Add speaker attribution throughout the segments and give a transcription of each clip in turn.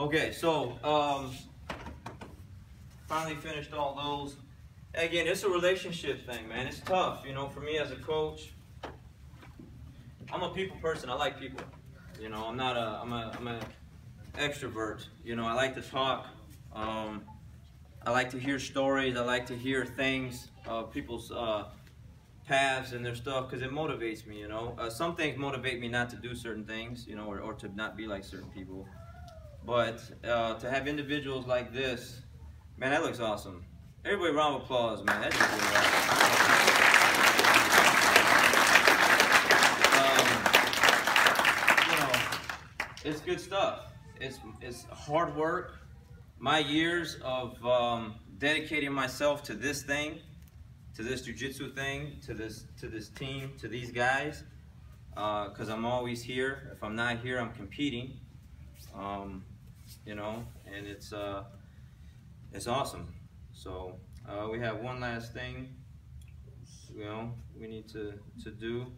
Speaker 1: Okay, so finally finished all those. Again, it's a relationship thing, man. It's tough, you know, for me as a coach. I'm a people person. I like people. You know, I'm an extrovert. You know, I like to talk. I like to hear stories. I like to hear things, people's paths and their stuff, because it motivates me, you know. Some things motivate me not to do certain things, you know, or to not be like certain people. But to have individuals like this, man, that looks awesome. Everybody, round of applause, man. That's just really awesome. You know, it's good stuff. It's hard work. My years of dedicating myself to this thing, to this jiu-jitsu thing, to this team, to these guys, because I'm always here. If I'm not here, I'm competing. You know, and it's awesome. So we have one last thing, you know, we need to do,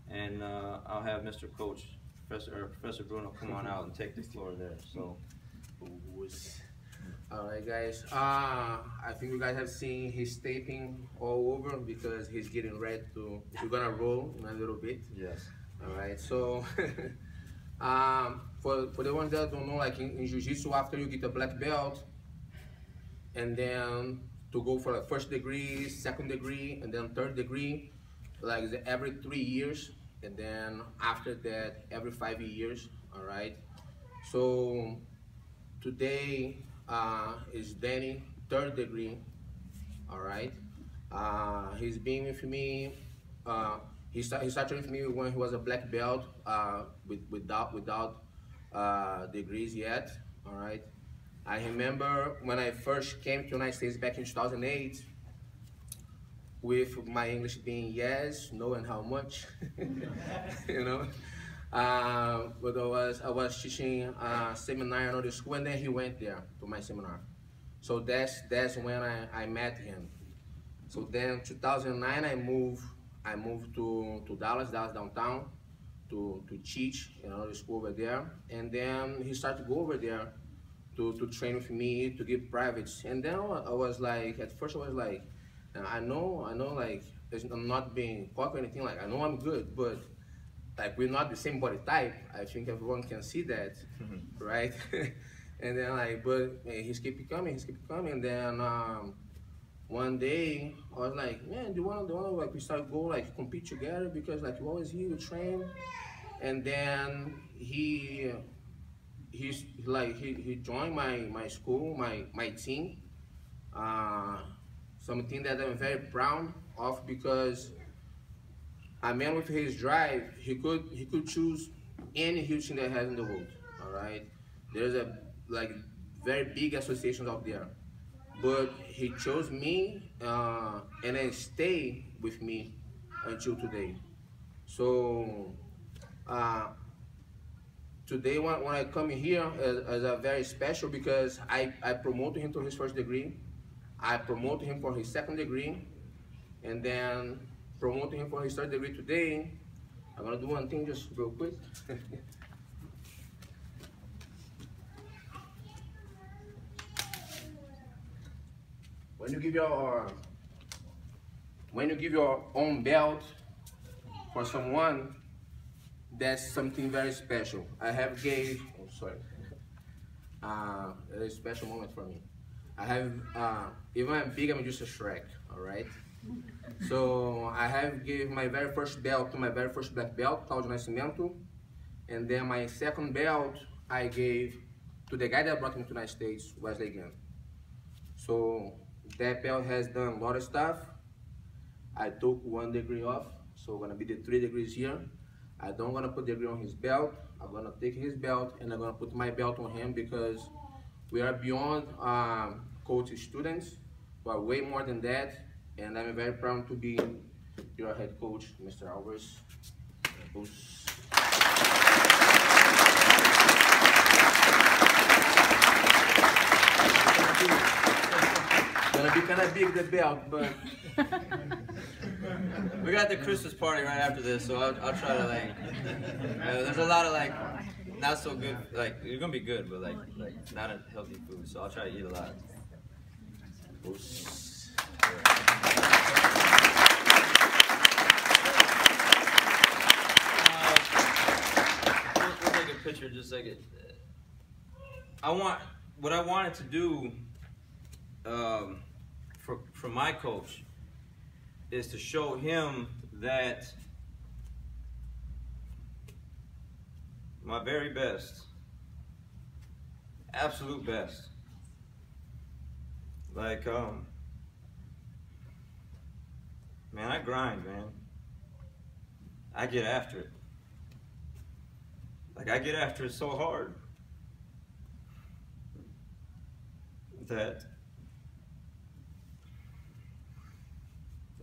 Speaker 1: and I'll have Mr. Coach, Professor Bruno, come on out and take the floor there. So.
Speaker 2: All right, guys. I think you guys have seen his taping all over because he's getting ready to. We're gonna roll in a little bit.
Speaker 1: Yes.
Speaker 2: All right. So, for the ones that don't know, like in Jiu-Jitsu, after you get a black belt, and then to go for like first degree, second degree, and then third degree, like every 3 years, and then after that, every 5 years. All right. So today is Danny, third degree. All right. He's been with me. He started with me when he was a black belt, without degrees yet. All right. I remember when I first came to the United States back in 2008, with my English being yes, no, and how much, you know. But I was teaching a seminar in another school, and then he went there to my seminar. So that's when I met him. So then 2009 I moved to Dallas downtown to teach in another school over there, and then he started to go over there to train with me, to give privates. And then I was like, at first I was like, I know like I'm not being cocky or anything, like I know I'm good, but like we're not the same body type. I think everyone can see that, right? And then like, but he's keep coming. And then one day I was like, man, do you want like we start go like compete together, because like you always here to train. And then he joined my school, my team. Something that I'm very proud of, because a man with his drive, he could choose any heel team that has in the world. All right, there's a like very big associations out there, but he chose me and then stay with me until today. So today when I come here as a very special, because I promoted him to his first degree, I promoted him for his second degree, and then promoting him for his third degree today. I'm gonna do one thing just real quick. When you give your own belt for someone, that's something very special. I have gave, oh sorry, a special moment for me. I have, even I'm big, I'm just a Shrek, all right? So I have gave my very first belt to my very first black belt, Claudio Nascimento, and then my second belt I gave to the guy that brought me to the United States, Wesley again. So that belt has done a lot of stuff. I took 1 degree off, so gonna be the 3 degrees here. I don't gonna put the degree on his belt. I'm gonna take his belt and I'm gonna put my belt on him, because we are beyond coach students. We are way more than that, and I'm very proud to be your head coach, Mr. Alvarez. Gonna be kind of big, the belt, but
Speaker 1: we got the Christmas party right after this, so I'll try to like. There's a lot of like not so good. Like you're gonna be good, but like not a healthy food. So I'll try to eat a lot. We'll take a picture just like it. What I wanted to do for my coach is to show him that my very best, absolute best. Like, man, I grind, man. I get after it. Like, I get after it so hard that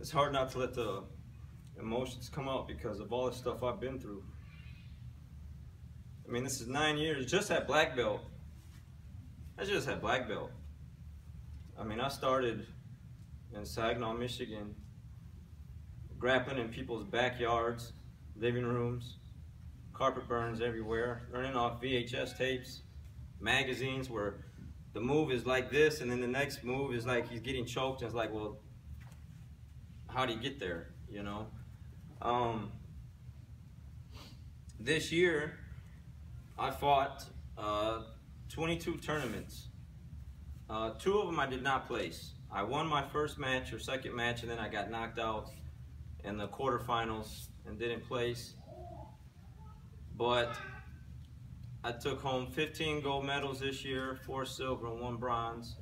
Speaker 1: it's hard not to let the emotions come out because of all the stuff I've been through. I mean, this is 9 years just at black belt. I just had black belt. I mean, I started in Saginaw, Michigan, grappling in people's backyards, living rooms, carpet burns everywhere, running off VHS tapes, magazines where the move is like this and then the next move is like he's getting choked and it's like, well, how do you get there, you know? This year, I fought 22 tournaments. 2 of them I did not place. I won my first match or second match, and then I got knocked out in the quarterfinals and didn't place. But I took home 15 gold medals this year, 4 silver and 1 bronze.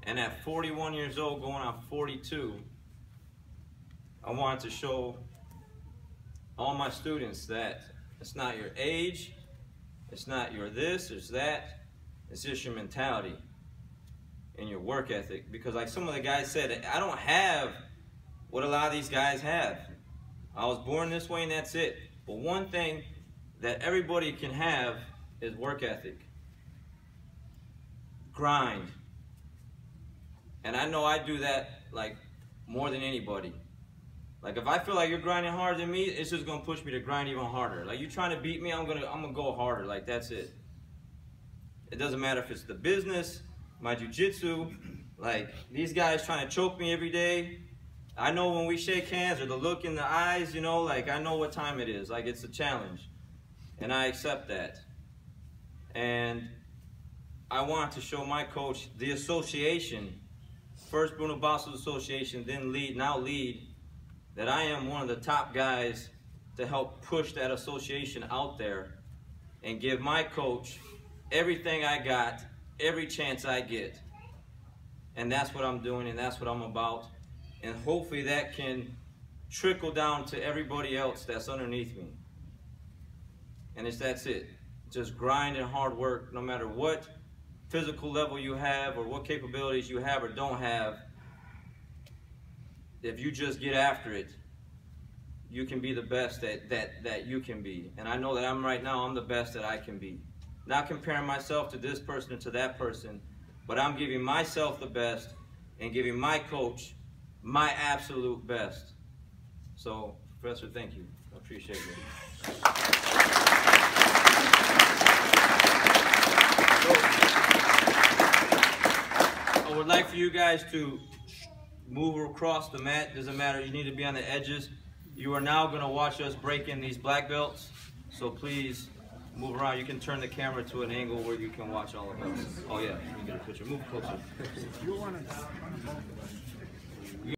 Speaker 1: And at 41 years old, going on 42, I wanted to show all my students that it's not your age, it's not your this, it's that, it's just your mentality and your work ethic. Because like some of the guys said, I don't have what a lot of these guys have. I was born this way and that's it. But one thing that everybody can have is work ethic. Grind. And I know I do that like more than anybody. Like if I feel like you're grinding harder than me, it's just gonna push me to grind even harder. Like you trying to beat me, I'm gonna go harder. Like that's it. It doesn't matter if it's the business, my jiu-jitsu, like these guys trying to choke me every day. I know when we shake hands or the look in the eyes, you know, like I know what time it is. Like it's a challenge. And I accept that. And I want to show my coach, the association, first Bruno Bastos Association, then now lead, that I am one of the top guys to help push that association out there and give my coach everything I got, every chance I get. And that's what I'm doing and that's what I'm about. And hopefully that can trickle down to everybody else that's underneath me. And that's it. Just grind and hard work, no matter what physical level you have or what capabilities you have or don't have. If you just get after it, you can be the best that you can be. And I know that I'm the best that I can be. Not comparing myself to this person or to that person, but I'm giving myself the best and giving my coach my absolute best. So, Professor, thank you. I appreciate it. I would like for you guys to move across the mat. Doesn't matter, you need to be on the edges. You are now going to watch us break in these black belts. So please move around. You can turn the camera to an angle where you can watch all of us. Oh yeah, let me get a picture. Move closer.
Speaker 3: If you want to